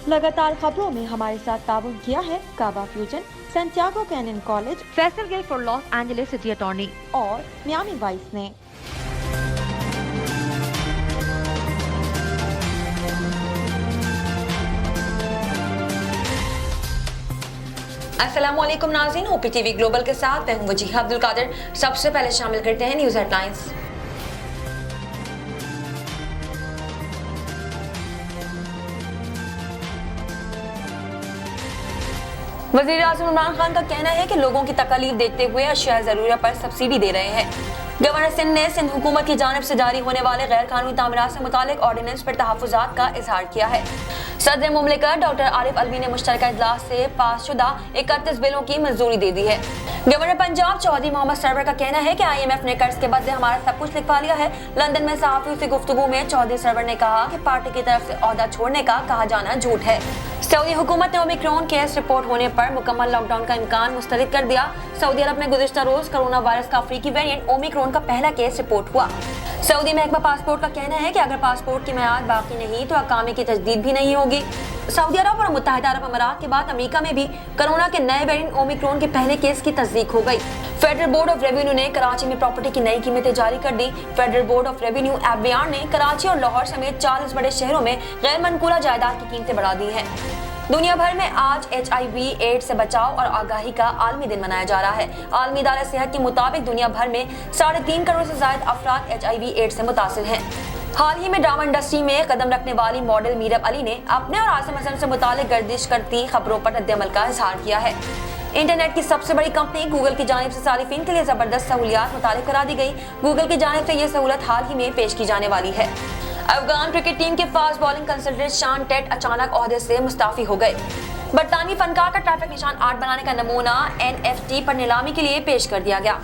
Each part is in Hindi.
लगातार खबरों में हमारे साथ ताउन किया है काबा Fusion, Santiago Canyon College, Faisal Gill for Los Angeles City Attorney और मियामी वाइस ने। अस्सलामुअलैकुम नाज़रीन, OPTV ग्लोबल के साथ मैं हूं वजीहा अब्दुल कादिर। सबसे पहले शामिल करते हैं न्यूज़ हेडलाइंस। वज़ीर आज़म इमरान खान का कहना है कि लोगों की तकलीफ देखते हुए अशिया ज़रूरिया पर सब्सिडी दे रहे हैं। गवर्नर सिंध ने सिंध हुकूमत की जानिब से जारी होने वाले गैर कानूनी तामीरात से मुतालिक ऑर्डिनेंस पर तहफ़्फ़ुज़ात का इजहार किया है। सदर मुमलिकत डॉक्टर आरिफ अलवी ने मुश्तरका इजलास से पास शुदा 31 बिलों की मंजूरी दे दी है। गवर्नर पंजाब चौधरी मोहम्मद सरवर का कहना है कि IMF ने कर्ज के बदले हमारा सब कुछ लिखवा लिया है। लंदन में सहाफ़ियों से गुफ्तगू में चौधरी सरवर ने कहा कि पार्टी की तरफ से ओहदा छोड़ने का कहा जाना झूठ है। सऊदी हुकूमत ने ओमिक्रॉन केस रिपोर्ट होने पर मुकम्मल लॉकडाउन का इम्कान मुस्तरद कर दिया। सऊदी अरब में गुज़िश्ता रोज कोरोना वायरस का अफ्रीकी वेरिएंट ओमिक्रॉन का पहला केस रिपोर्ट हुआ। सऊदी महकमा पासपोर्ट का कहना है कि अगर पासपोर्ट की मियाद बाकी नहीं तो अकामे की तजदीद भी नहीं होगी। सऊदी अरब और मुत्तहिदा अरब अमीरात के बाद अमेरिका में भी कोरोना के नए वेरिएंट ओमिक्रॉन के पहले केस की तस्दीक हो गई। फेडरल बोर्ड ऑफ रेवेन्यू ने कराची में प्रॉपर्टी की नई कीमतें जारी कर दी। Federal Board of Revenue FBR ने कराची और लाहौर समेत 40 बड़े शहरों में गैर मनकूला जायदाद की कीमतें बढ़ा दी हैं। दुनिया भर में आज HIV एड्स से बचाव और आगाही का आलमी दिन मनाया जा रहा है। आलमी इदारा सेहत के मुताबिक दुनिया भर में 3.5 करोड़ से ज्यादा अफराद HIV एड्स से मुतासिर हैं। हाल ही में ड्रामा इंडस्ट्री में कदम रखने वाली मॉडल मीरब अली ने अपने और आसिम हसन से मुतालिक गर्दिश करती खबरों पर रद्द-ए-अमल का इजहार किया है। इंटरनेट की सबसे बड़ी कंपनी गूगल की जानिब से सारिफिन के लिए जबरदस्त सहूलियात मुतारिफ करा दी गई। गूगल की जानिब से यह सहूलत हाल ही में पेश की जाने वाली है। अफगान क्रिकेट टीम के फास्ट बॉलिंग कंसल्टेंट शान टेट अचानक ओहदे से मुस्ताफी हो गए। बरतानवी फनकार का ट्रैफिक निशान 8 बनाने का नमूना NFT पर नीलामी के लिए पेश कर दिया गया।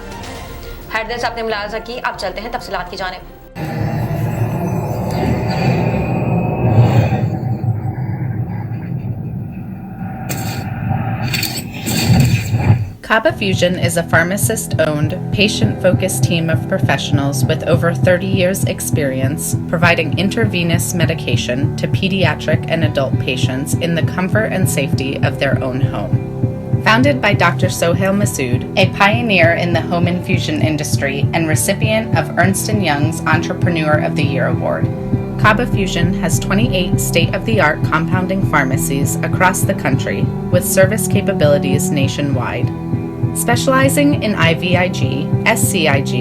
हेडलाइंस आपने मुलाहजा की, अब चलते हैं तफसीलात की जानिब। Kaba Fusion is a pharmacist-owned, patient-focused team of professionals with over 30 years' experience providing intravenous medication to pediatric and adult patients in the comfort and safety of their own home. Founded by Dr. Sohail Masood, a pioneer in the home infusion industry and recipient of Ernst & Young's Entrepreneur of the Year award, Kaba Fusion has 28 state-of-the-art compounding pharmacies across the country with service capabilities nationwide. Specializing in IVIG, SCIG,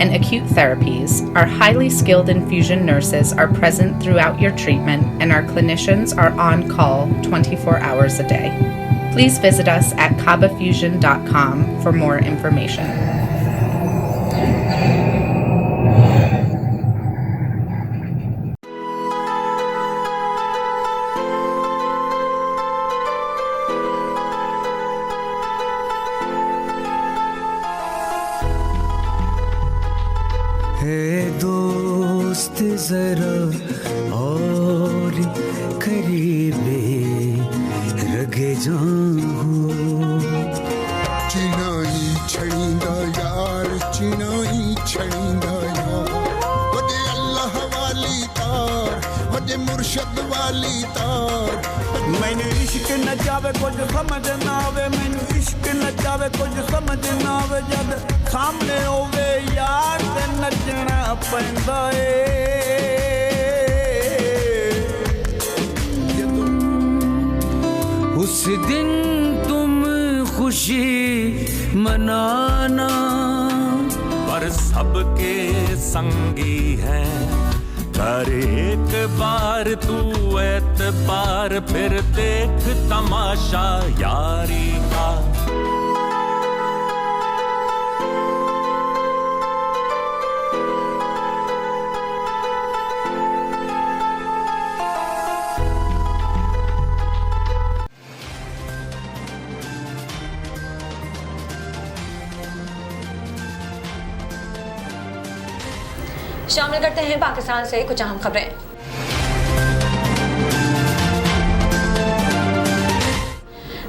and acute therapies, our highly skilled infusion nurses are present throughout your treatment and our clinicians are on call 24 hours a day. Please visit us at kabafusion.com for more information. दोस्त जरा और करीबे रगे जाऊं चिनाई छड़ींदा यार चिनाई छड़ींदा यार वजे अल्लाह वाली तार वजे मुर्शद वाली तार मैंने इश्क न जावे कुछ समझ ना आवे मैंने इश्क न जावे कुछ समझ ना आवे जब सामने होवे यार ते नचना पैंदा उस दिन तुम खुशी मनाना पर सबके संगी हैं कर एक बार तू एतबार फिर देख तमाशा यारी का। शामिल करते हैं पाकिस्तान से कुछ अहम खबरें।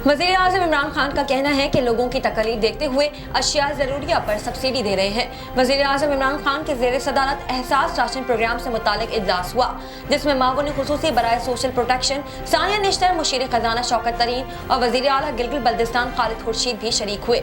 वज़ीर आज़म इमरान खान का कहना है कि लोगों की तकलीफ देखते हुए अशिया ज़रूरिया पर सब्सिडी दे रहे हैं। वज़ीर आज़म इमरान खान के ज़ेर सदारत एहसास राशन प्रोग्राम से मुतालिक इजलास हुआ, जिसमें मावून खुसूसी बराए सोशल प्रोटेक्शन सानिया निश्तर, मुशीर खजाना शौकत तरीन और वज़ीर आला गिलगित बल्तिस्तान खालिद खुर्शीद भी शरीक हुए।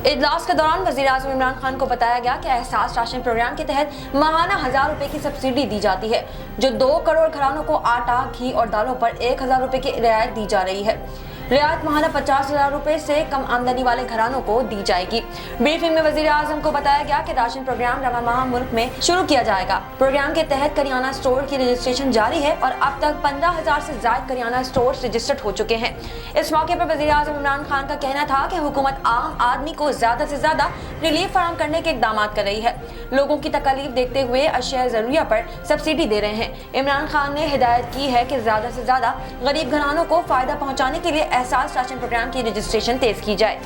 इजलास के दौरान वज़ीर आज़म इमरान खान को बताया गया कि एहसास राशन प्रोग्राम के तहत माहाना 1000 रुपए की सब्सिडी दी जाती है, जो 2 करोड़ घरानों को आटा, घी और दालों पर 1000 रुपए की रियायत दी जा रही है। रियायत माहाना 50,000 रुपए से कम आमदनी वाले घरानों को दी जाएगी। ब्रीफिंग में वज़ीर आज़म को बताया गया कि राशन प्रोग्राम रवा माह मुल्क में शुरू किया जाएगा। प्रोग्राम के तहत करियाना स्टोर की रजिस्ट्रेशन जारी है और अब तक 15,000 से ज्यादा करियाना स्टोर रजिस्टर्ड हो चुके हैं। इस मौके पर वज़ीर आज़म इमरान खान का कहना था कि हुकूमत आम आदमी को ज्यादा से ज्यादा रिलीफ फराहम करने के इकदाम कर रही है। लोगों की तकलीफ देखते हुए अशिया ज़रूरिया पर सब्सिडी दे रहे हैं। इमरान खान ने हिदायत की है कि ज्यादा से ज्यादा गरीब घरानों को फायदा पहुँचाने के लिए एहसास राशन प्रोग्राम की रजिस्ट्रेशन तेज की जाए।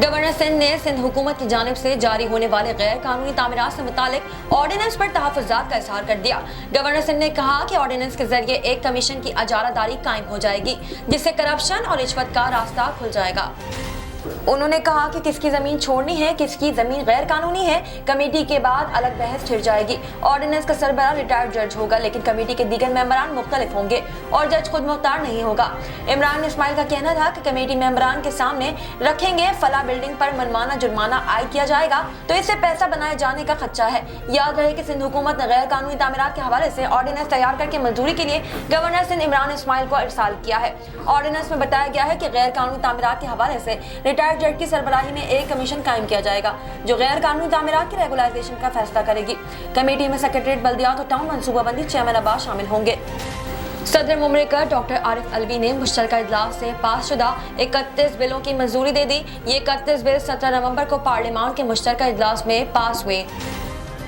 गवर्नर सिंध ने सिंध हुकूमत की जानिब से जारी होने वाले गैर कानूनी तामीरात से मुतालिक ऑर्डिनेंस पर तहफ़्फ़ुज़ात का इज़हार कर दिया। गवर्नर सिंध ने कहा कि ऑर्डिनेंस के जरिए एक कमीशन की अजारादारी कायम हो जाएगी, जिससे करप्शन और रिश्वत का रास्ता खुल जाएगा। उन्होंने कहा कि किसकी जमीन छोड़नी है, किसकी जमीन गैर कानूनी है, कमेटी के बाद अलग बहस छिड़ जाएगी। ऑर्डिनेंस का सरबराह रिटायर्ड जज होगा, लेकिन कमेटी के दीगर मेंबरान मुख्तलिफ होंगे और जज खुद मुख्तार नहीं होगा। इमरान इस्माइल का कहना था कि कमेटी मेंबरान के सामने रखेंगे फला बिल्डिंग पर मनमाना जुर्माना आयद किया जाएगा तो इससे पैसा बनाए जाने का खदशा है। याद रहे कि सिंध हुकूमत ने गैर कानूनी तामीरात के हवाले से ऑर्डिनेंस तैयार करके मंजूरी के लिए गवर्नर सिंध इमरान इस्माइल को इरसाल किया है। ऑर्डिनेंस में बताया गया है कि गैर कानूनी तामीरात के हवाले से रिटायर्ड जज की सरबराही में एक कमीशन कायम किया जाएगा, जो गैर कानूनी तामीरात की रेगुलाइजेशन का फैसला करेगी। कमेटी में सेक्रेटरीट, बल्दियात और टाउन मनसूबाबंदी चेयरमैन अब्बास शामिल होंगे। सदर मुमलिकत डॉक्टर आरिफ अलवी ने मुश्तरका इजलास से पास शुदा 31 बिलों की मंजूरी दे दी। ये 31 बिल 17 नवंबर को पार्लियामान के मुश्तरका इजलास में पास हुए।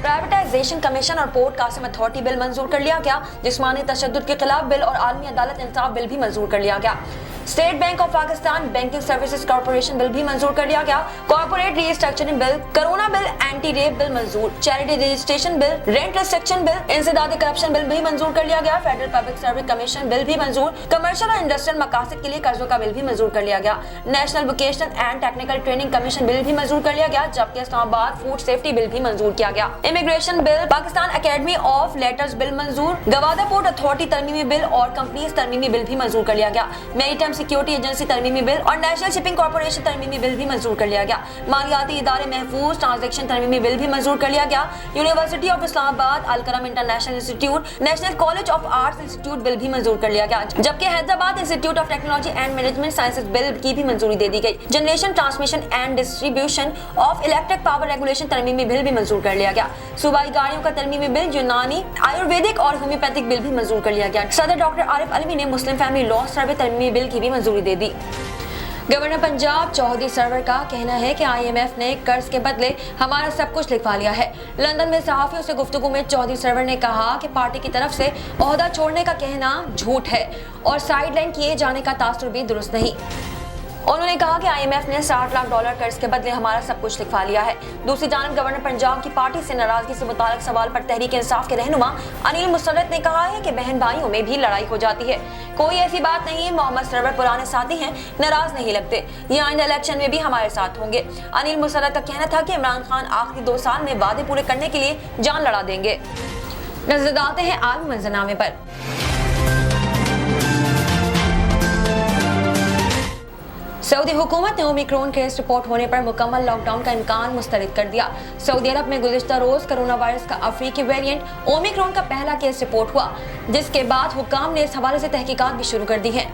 प्राइवेटाइजेशन कमीशन और पोर्ट कासिम अथॉरिटी बिल मंजूर कर लिया गया। जिस्मानी तशद्दुद के खिलाफ बिल और आलमी अदालत इंसाफ बिल भी मंजूर कर लिया गया। State Bank of Pakistan banking services corporation bill भी मंजूर कर लिया गया। Corporate restructuring bill, corona bill, anti rape bill मंजूर, charity registration bill, rent restriction bill, इंसदादी करप्शन बिल भी मंजूर कर लिया गया। Federal Public Service Commission bill भी मंजूर, कमर्शियल और इंडस्ट्रियल मकासद के लिए कर्जों का बिल भी मंजूर कर लिया गया। National vocational and technical training commission bill भी मंजूर कर लिया गया, जबकि इस्लामाबाद फूड सेफ्टी बिल भी मंजूर किया गया। Immigration bill, Pakistan academy of letters bill मंजूर, गवादा पोर्ट अथॉरिटी तरमीमी बिल और कंपनीज तरमीमी बिल भी मंजूर कर लिया गया। मैरीटाइम सिक्योरिटी एजेंसी तरमीमी बिल और नेशनल शिपिंग कॉर्पोरेशन तरमीमी बिल भी मंजूर कर लिया गया। मालियाती इदारे महफूज ट्रांजैक्शन तरमीमी बिल भी मंजूर कर लिया गया। University of Islamabad, Alkaram International Institute, National College of Arts institute bill भी मंजूर कर लिया गया, जबकि Hyderabad Institute of Technology and Management Sciences bill की भी मंजूरी दे दी गई। Generation, transmission and distribution of electric power regulation तरमीमी बिल भी मंजूर कर लिया गया। सूबाई गाड़ियों का तरमीमी बिल, यूनानी, आयुर्वेदिक और होम्योपैथिक बिल भी मंजूर कर लिया गया। सदर डॉक्टर आरिफ अलवी ने मुस्लिम फैमिली लॉ सर्वे तरमीमी बिल की भी मंजूरी दे दी। गवर्नर पंजाब चौधरी सरवर का कहना है कि IMF ने कर्ज के बदले हमारा सब कुछ लिखवा लिया है। लंदन में सहाफियों से गुफ्तगू में चौधरी सरवर ने कहा कि पार्टी की तरफ से ओहदा छोड़ने का कहना झूठ है और साइडलाइन किए जाने का तासुर भी दुरुस्त नहीं। उन्होंने कहा कि IMF ने $60 लाख कर्ज के बदले हमारा सब कुछ लिखवा लिया है। दूसरी जानब गवर्नर पंजाब की पार्टी से नाराजगी से मुताल्लिक सवाल पर तहरीक इंसाफ के रहनुमा अनिल मुसर्रत ने कहा है कि बहन भाइयों में भी लड़ाई हो जाती है, कोई ऐसी बात नहीं। मोहम्मद सरवर पुराने साथी हैं, नाराज नहीं लगते, ये आइंदा इलेक्शन में भी हमारे साथ होंगे। अनिल मुसर्रत का कहना था कि इमरान खान आखिरी 2 साल में वादे पूरे करने के लिए जान लड़ा देंगे। नजर डालते हैं आलमी मंजरनामे पर। सऊदी हुकूमत ने ओमिक्रॉन केस रिपोर्ट होने पर मुकम्मल लॉकडाउन का इम्कान मुस्तरद कर दिया। सऊदी अरब में गुज़िश्ता रोज कोरोना वायरस का अफ्रीकी वेरिएंट ओमिक्रॉन का पहला केस रिपोर्ट हुआ, जिसके बाद हुक्काम ने इस हवाले से तहकीकात भी शुरू कर दी है।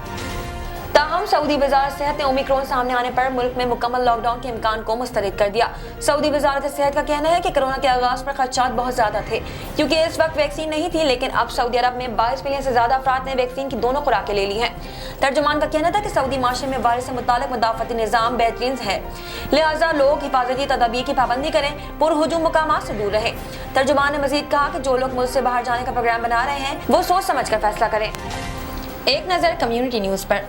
ताहम सऊदी वजारत सेहत ने ओमिक्रॉन सामने आने पर मुल्क में मुकम्मल लॉकडाउन के इम्कान को मुस्तरद कर दिया। सऊदी वजारत सेहत का कहना है कि कोरोना के आगाज पर खदशात बहुत ज्यादा थे, क्योंकि इस वक्त वैक्सीन नहीं थी, लेकिन अब सऊदी अरब में 22 मिलियन से ज्यादा अफराद ने वैक्सीन की दोनों खुराकें ले ली हैं। तर्जुमान का कहना था कि सऊदी माशरे में वायरस से मुताल्लिक मुदाफ़ती निज़ाम बेहतरीन है, लिहाजा लोग हिफाजती तदाबीर की पाबंदी करें, पुरहुजूम मुकामात से दूर रहें। तर्जुमान ने मजीद कहा कि जो लोग मुल्क से बाहर जाने का प्रोग्राम बना रहे हैं वो सोच समझ कर फैसला करें। एक नजर कम्युनिटी न्यूज पर।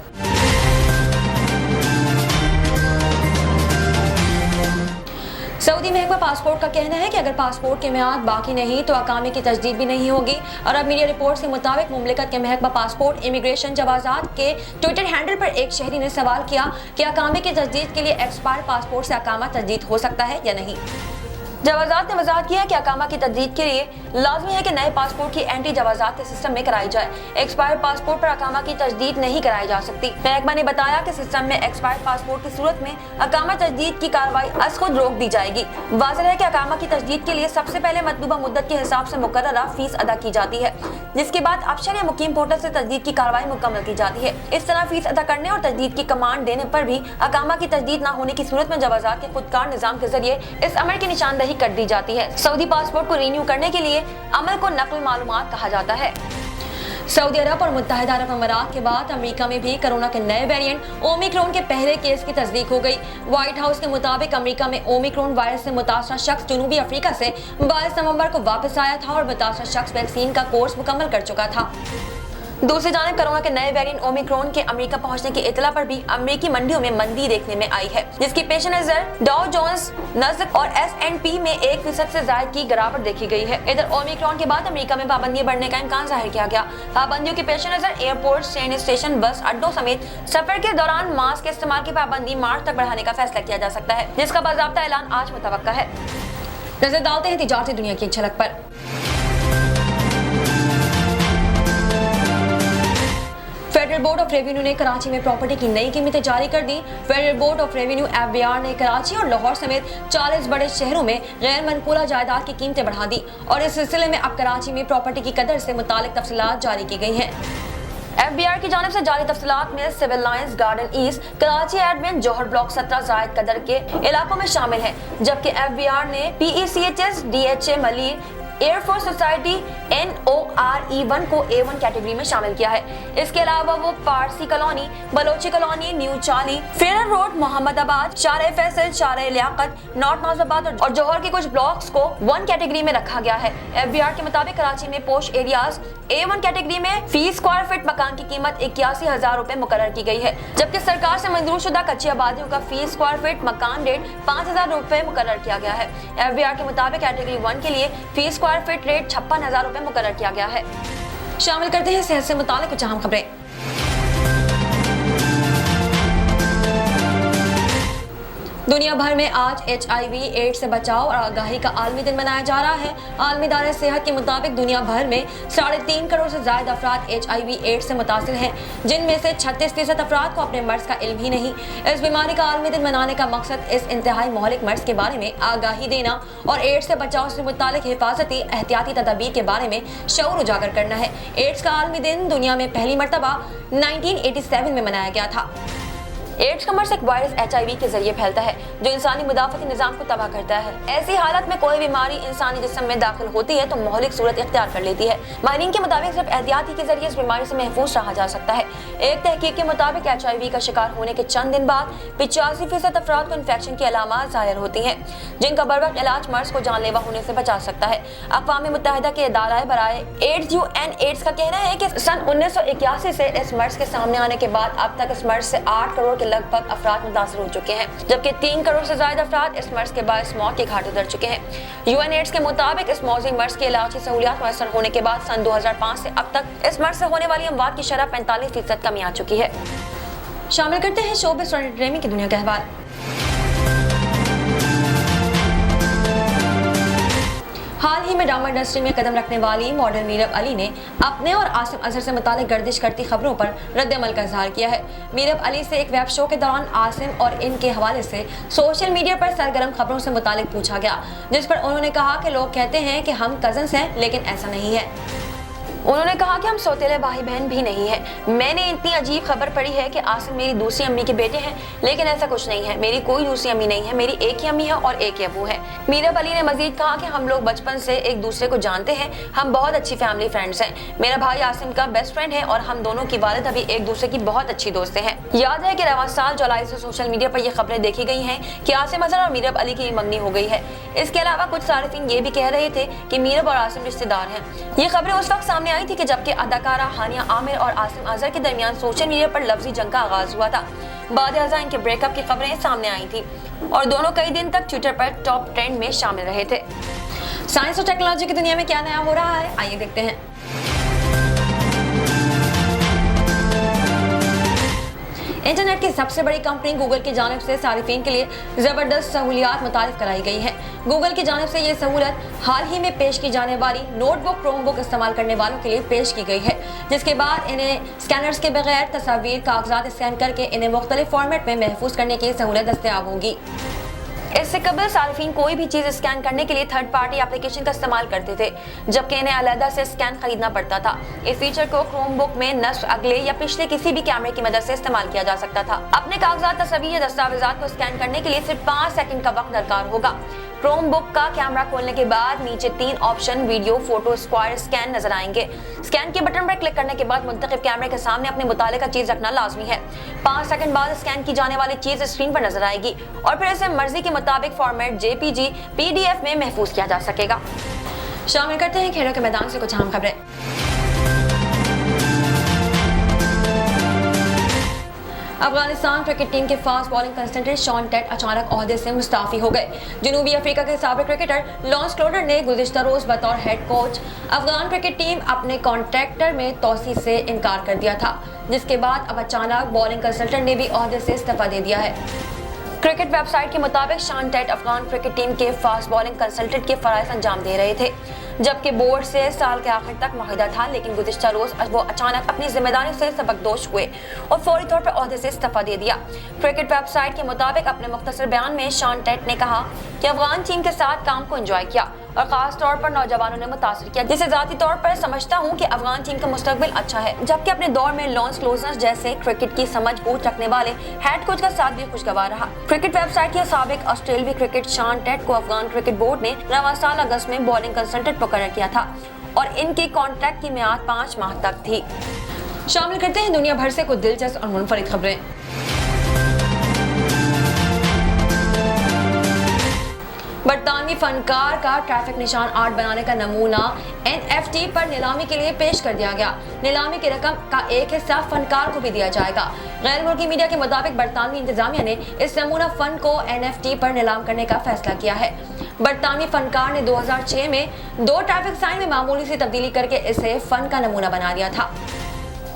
सऊदी महकमा पासपोर्ट का कहना है कि अगर पासपोर्ट की मियाद बाकी नहीं तो अकामे की तजदीद भी नहीं होगी। और अब मीडिया रिपोर्ट्स के मुताबिक मुमलिकत के महकमा पासपोर्ट इमिग्रेशन जवाजात के ट्विटर हैंडल पर एक शहरी ने सवाल किया कि अकामे की तजदीद के लिए एक्सपायर पासपोर्ट से अकामा तजदीद हो सकता है या नहीं। जवाजात ने वजाहत किया कि अकामा की तजदीद के लिए लाजमी है कि नए पासपोर्ट की एंट्री जवाजात के सिस्टम में कराई जाए। एक्सपायर पासपोर्ट पर अकामा की तजदीद नहीं कराई जा सकती। महकमा ने बताया कि सिस्टम में एक्सपायर पासपोर्ट की सूरत में अकामा तजदीद की कार्रवाई अज खुद रोक दी जाएगी। वाज़ेह है कि अकामा की तजदीद के लिए सबसे पहले मतलूबा मुद्दत के हिसाब से मुकर्ररा फीस अदा की जाती है, जिसके बाद अफसर या मुकीम पोर्टल से तजदीद की कार्रवाई मुकम्मल की जाती है। इस तरह फीस अदा करने और तजदीद की कमांड देने पर भी अकामा की तजदीद न होने की सूरत में जवाजात के खुदकार निजाम के जरिए इस अमर की निशानदही कर दी जाती है। सऊदी पासपोर्ट को रिन्यू करने के लिए अमल को नकल मालूमात कहा जाता है। सऊदी अरब और मुत्तहिदा अरब अमीरात के बाद अमेरिका में भी कोरोना के नए वेरिएंट ओमिक्रॉन के पहले केस की तस्दीक हो गई। व्हाइट हाउस के मुताबिक अमेरिका में ओमिक्रॉन वायरस से मुतासरा शख्स जनूबी अफ्रीका से 22 नवंबर को वापस आया था और मुतासरा शख्स वैक्सीन का कोर्स मुकम्मल कर चुका था। दूसरी जानिब कोरोना के नए वेरिएंट ओमिक्रॉन के अमेरिका पहुंचने की इतला पर भी अमेरिकी मंडियों में मंदी देखने में आई है, जिसकी पेश नजर डाउ जोन्स, नस्दक और S&P में 1% से ज्यादा की गिरावट देखी गई है। इधर ओमिक्रॉन के बाद अमेरिका में पाबंदियां बढ़ने का इम्कान जाहिर किया गया। पाबंदियों की पेश नजर एयरपोर्ट, ट्रेन स्टेशन, बस अड्डों समेत सफर के दौरान मास्क के इस्तेमाल की पाबंदी मार्च तक बढ़ाने का फैसला किया जा सकता है, जिसका बाज़ाब्ता ऐलान आज मुतवक्का है। नजर डालते हैं तिजारती दुनिया की एक झलक पर। फेडरल बोर्ड ऑफ रेवेन्यू ने कराची में प्रॉपर्टी की नई कीमतें जारी कर दी। Federal Board of Revenue FBR ने कराची और लाहौर समेत 40 बड़े शहरों में गैर मनकूला जायदाद की कीमतें बढ़ा दी और इस सिलसिले में अब कराची में प्रॉपर्टी की कदर से मुतालिक तफसीलात जारी की गई हैं। FBR की जानिब से जारी तफसीलात में Civil Lines, Garden East, Karachi admin, Johar block 17 जायद कदर के इलाकों में शामिल है, जबकि FBR ने PECHS, DHA, Malir, air force society NORE1 को A1 कैटेगरी में शामिल किया है। इसके अलावा वो Parsi colony, Balochi colony, new चाली, फेरर रोड, मोहम्मदाबाद, शारे फैसल, शारे लियाकत, नॉर्थ नाजिबाद और जौहर के कुछ ब्लॉक्स को 1 कैटेगरी में रखा गया है। FBR के मुताबिक कराची में पोश एरियाज A1 कैटेगरी में फी स्क्वायर फीट मकान की कीमत 81,000 रुपए मुकर्रर की गई है, जबकि सरकार से मंजूर शुदा कच्ची आबादियों का फी स्क्वायर फीट मकान रेट 5,000 रुपए मुकर्रर किया गया है। FBR के मुताबिक कैटेगरी 1 के लिए फी स्क्वायर फीट रेट 56,000 रुपए मुकर्रर किया गया है। शामिल करते हैं सेहत से मुतालिक कुछ अहम खबरें। दुनिया भर में आज HIV एड्स से बचाव और आगाही का आलमी दिन मनाया जा रहा है। आलमी इदारे सेहत के मुताबिक दुनिया भर में 3.5 करोड़ से ज्यादा अफराद HIV एड्स से मुतासिर हैं, जिनमें से 36% अफराद को अपने मर्ज का इल्म ही नहीं। इस बीमारी का आलमी दिन मनाने का मकसद इस इंतहाई महलिक मर्ज के बारे में आगाही देना और एड्स से बचाव से मुतालिक हिफाजती एहतियाती तदाबीर के बारे में शऊर उजागर करना है। एड्स का आलमी दिन दुनिया में पहली मरतबा 1987 में मनाया गया था। एड्स का मर्ज एक वायरस HIV के जरिए फैलता है जो इंसानी मुदाफती निजाम को तबाह करता है। ऐसी हालत में कोई बीमारी इंसानी जिस्म में दाखिल होती है तो महलिक सूरत इख्तियार कर लेती है। माहिरीन के मुताबिक सिर्फ एहतियाती के जरिए इस बीमारी से महफूज रहा जा सकता है। एक तहकीक के मुताबिक HIV का शिकार होने के चंद दिन बाद 85% अफराद को इन्फेक्शन की अलामात जाहिर होती हैं, जिनका बरवक्त इलाज मर्ज को जानलेवा होने से बचा सकता है। अक़वाम मुत्तहिदा के इदारा बराए एड्स UNAIDS का कहना है कि सन 1981 से इस मर्ज के सामने आने के बाद अब तक इस मर्ज से 8 करोड़ के लगभग अफराद मुतासर हो चुके हैं, जबकि 3 करोड़ से ज्यादा अफराद इस मर्ज के बाद मौत के घाट उतर चुके हैं। UNAIDS के मुताबिक इस मौजूद मर्ज के इलाज की सहूलियात मैसर होने के बाद सन 2005 से अब तक इस मर्ज से होने वाली अमवात की शरह 45% कमी आ चुकी है। शामिल करते हैं शोबिज़ और एंटरटेनमेंट की दुनिया के अहवाल। हाल ही में ड्रामा इंडस्ट्री में कदम रखने वाली मॉडल मीरब अली ने अपने और आसिम अजहर से मुतालिक गर्दिश करती खबरों पर रद्द-ए-अमल का इजहार किया है। मीरब अली से एक वेब शो के दौरान आसिम और इनके हवाले से सोशल मीडिया पर सरगर्म खबरों से मुतालिक पूछा गया, जिस पर उन्होंने कहा कि लोग कहते हैं कि हम कजन्स हैं, लेकिन ऐसा नहीं है। उन्होंने कहा कि हम सौतेले भाई बहन भी नहीं है। मैंने इतनी अजीब खबर पढ़ी है कि आसिम मेरी दूसरी अम्मी के बेटे हैं, लेकिन ऐसा कुछ नहीं है। मेरी कोई दूसरी अम्मी नहीं है, मेरी एक ही अम्मी है और एक ही अबू है। मीरब अली ने मजीद कहा कि हम लोग बचपन से एक दूसरे को जानते हैं, हम बहुत अच्छी फैमिली फ्रेंड्स हैं। मेरा भाई आसिम का बेस्ट फ्रेंड है और हम दोनों की वालिदा भी एक दूसरे की बहुत अच्छी दोस्तें हैं। याद है कि रवां साल जुलाई से सोशल मीडिया पर यह खबरें देखी गई हैं कि आसिम अजहर और मीरब अली की मंगनी हो गई है। इसके अलावा कुछ सारिफीन ये भी कह रहे थे कि मीरब और आसिम रिश्तेदार हैं। ये खबरें उस वक्त सामने आई थी कि जबकि अदाकारा हानिया आमिर और आसिम अजहर के दरमियान सोशल मीडिया पर लफ्जी जंग का आगाज हुआ था। बाद इनके ब्रेकअप की खबरें सामने आई थी। और दोनों कई दिन तक ट्विटर पर टॉप ट्रेंड में शामिल रहे थे। साइंस और टेक्नोलॉजी की दुनिया में क्या नया हो रहा है, आइए देखते हैं। इंटरनेट की सबसे बड़ी कंपनी गूगल की जानिब से सारिफीन के लिए जबरदस्त सहूलियात मुतारिफ कराई गई है। गूगल की जानिब से ये सहूलत हाल ही में पेश की जाने वाली नोटबुक क्रोमबुक इस्तेमाल करने वालों के लिए पेश की गई है, जिसके बाद इन्हें स्कैनर्स के बगैर तस्वीर कागजात स्कैन करके इन्हें मुख्तलिफ फॉर्मेट में महफूज करने की सहूलत दस्तयाब होगी। इससे कबल सार्फिन कोई भी चीज स्कैन करने के लिए थर्ड पार्टी एप्लीकेशन का इस्तेमाल करते थे, जबकि इन्हें अलहदा से स्कैन खरीदना पड़ता था। इस फीचर को क्रोमबुक में नस्ब अगले या पिछले किसी भी कैमरे की मदद से इस्तेमाल किया जा सकता था। अपने कागजात, तस्वीर या दस्तावेजात को स्कैन करने के लिए सिर्फ 5 सेकंड का वक्त दरकार होगा। क्रोमबुक का कैमरा खोलने के बाद नीचे 3 option video, photo, square, scan नजर आएंगे। स्कैन के बटन पर क्लिक करने के बाद मुंतखब कैमरे के सामने अपने मुतालिका चीज रखना लाजमी है। 5 सेकंड बाद स्कैन की जाने वाली चीज स्क्रीन पर नजर आएगी और फिर इसे मर्जी के मुताबिक फॉर्मेट JPG, PDF में महफूज किया जा सकेगा। शामिल करते हैं खेलों के मैदान से कुछ अहम खबरें। अफगानिस्तान क्रिकेट टीम के fast bowling consultant Shaun Tait अचानक ओहदे से मुस्ताफी हो गए। जनूबी अफ्रीका के साबिक क्रिकेटर लॉन्स क्लोटर ने गुज़िश्ता रोज बतौर head coach Afghan cricket team अपने कॉन्ट्रैक्टर में तोसी से इनकार कर दिया था, जिसके बाद अब अचानक बॉलिंग कंसल्टेंट ने भी ओहदे से इस्तीफा दे दिया है। क्रिकेट वेबसाइट के मुताबिक Shaun Tait Afghan cricket team के फास्ट बॉलिंग कंसल्टेंट के फराइज अंजाम दे रहे थे, जबकि बोर्ड से साल के आखिर तक मुआहदा था, लेकिन गुज़िश्ता रोज वो अचानक अपनी जिम्मेदारी से सबकदोश हुए और फौरी तौर पर ओहदे से इस्तीफा दे दिया। क्रिकेट वेबसाइट के मुताबिक अपने मुख्तसर बयान में शॉन टेट ने कहा कि अफगान टीम के साथ काम को एंजॉय किया और खास तौर पर नौजवानों ने मुतासर किया, जिसे जाती तौर पर समझता हूं कि अफगान टीम का मुस्तकबिल अच्छा है। जबकि अपने दौर में लॉन्स क्लोजर जैसे क्रिकेट की समझ बूझ रखने वाले हेड कोच का साथ भी खुशगवार रहा। क्रिकेट वेबसाइट के साबिक ऑस्ट्रेलियाई क्रिकेट शॉन टेट को अफगान क्रिकेट बोर्ड ने रवां साल अगस्त में बॉलिंग कंसल्टेंट मुकर्रर किया था और इनके कॉन्ट्रैक्ट की मियाद 5 माह तक थी। शामिल करते हैं दुनिया भर से कुछ दिलचस्प और मुनफरिद खबरें। बरतानवी फनकार का ट्रैफिक निशान आर्ट बनाने का नमूना NFT पर नीलामी के लिए पेश कर दिया गया। नीलामी की रकम का एक हिस्सा फनकार को भी दिया जाएगा। गैर मुल्की मीडिया के मुताबिक बरतानवी इंतजामिया ने इस नमूना फन को NFT पर नीलाम करने का फैसला किया है। बरतानवी फनकार ने 2006 में 2 ट्रैफिक साइन में मामूली सी तब्दीली करके इसे फन का नमूना बना दिया था।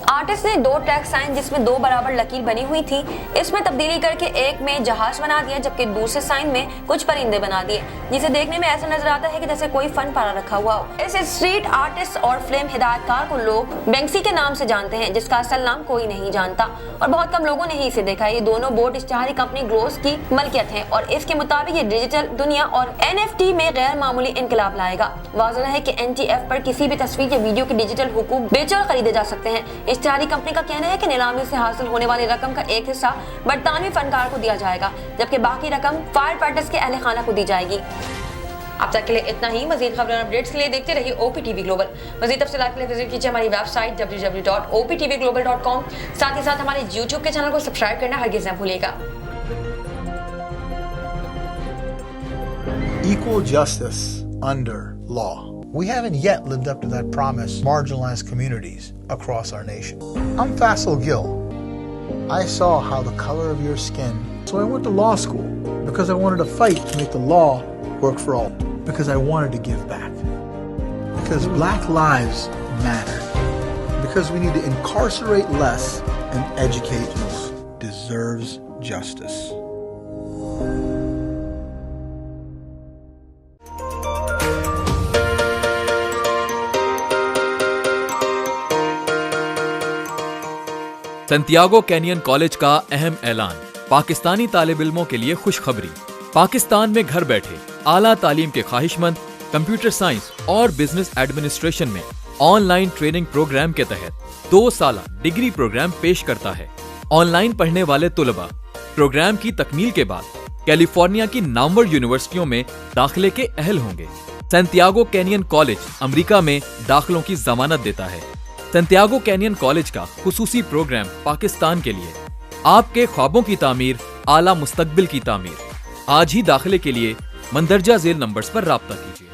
आर्टिस्ट ने 2 ट्रैक साइन जिसमें 2 बराबर लकीर बनी हुई थी, इसमें तब्दीली करके एक में जहाज बना दिया, जबकि दूसरे साइन में कुछ परिंदे बना दिए, जिसे देखने में ऐसा नजर आता है कि जैसे कोई फन पारा रखा हुआ हो। इस स्ट्रीट आर्टिस्ट और फिल्म हिदायतकार को लोग बैंक्सी के नाम से जानते हैं, जिसका असल नाम कोई नहीं जानता और बहुत कम लोगों ने ही इसे देखा है। ये दोनों बोर्ड इश्तिहारी कंपनी ग्लोस की मलकियत है और इसके मुताबिक ये डिजिटल दुनिया और NFT में गैर मामूली इनकलाब लाएगा। वाज़ेह है कि NTF पर किसी भी तस्वीर या वीडियो के डिजिटल हुकूक बेचे और खरीदे जा सकते हैं। इश्तिहारी कंपनी का कहना है कि नीलामी से हासिल होने वाली रकम का एक हिस्सा बरतानवी फनकार को दिया जाएगा, जबकि बाकी रकम फायर फाइटर्स के अहले खाना को दी जाएगी। अब तक के लिए इतना ही। मजीद खबरें और अपडेट्स के लिए देखते रहिए OPTV ग्लोबल। मजीद तफसीलात के लिए विजिट कीजिए हमारी वेबसाइट www.optvglobal.com। साथ ही साथ हमारे YouTube के चैनल को सब्सक्राइब करना हरगिज़ न भूलिएगा। Equal justice under law. We haven't yet lived up to that promise, marginalized communities across our nation. I'm Faisal Gill. I saw how the color of your skin, so I went to law school because I wanted to fight to make the law work for all, because I wanted to give back, because black lives matter, because we need to incarcerate less and educate deserves justice. Santiago canyon college का अहम ऐलान। पाकिस्तानी तालिब इल्मों के लिए खुशखबरी। पाकिस्तान में घर बैठे आला तालीम के ख्वाहिशमंद कंप्यूटर साइंस और बिजनेस एडमिनिस्ट्रेशन में ऑनलाइन ट्रेनिंग प्रोग्राम के तहत 2 साला डिग्री प्रोग्राम पेश करता है। ऑनलाइन पढ़ने वाले तुलबा प्रोग्राम की तकमील के बाद कैलिफोर्निया की नामवर यूनिवर्सिटियों में दाखिले के अहल होंगे। सैंटियागो कैनियन कॉलेज अमेरिका में दाखिलों की जमानत देता है। सैंटियागो कैनियन कॉलेज का खुसूसी प्रोग्राम पाकिस्तान के लिए आपके ख्वाबों की तामीर, आला मुस्तकबिल की तामीर। आज ही दाखिले के लिए मंदरजा झेल नंबर्स पर राब्ता कीजिए।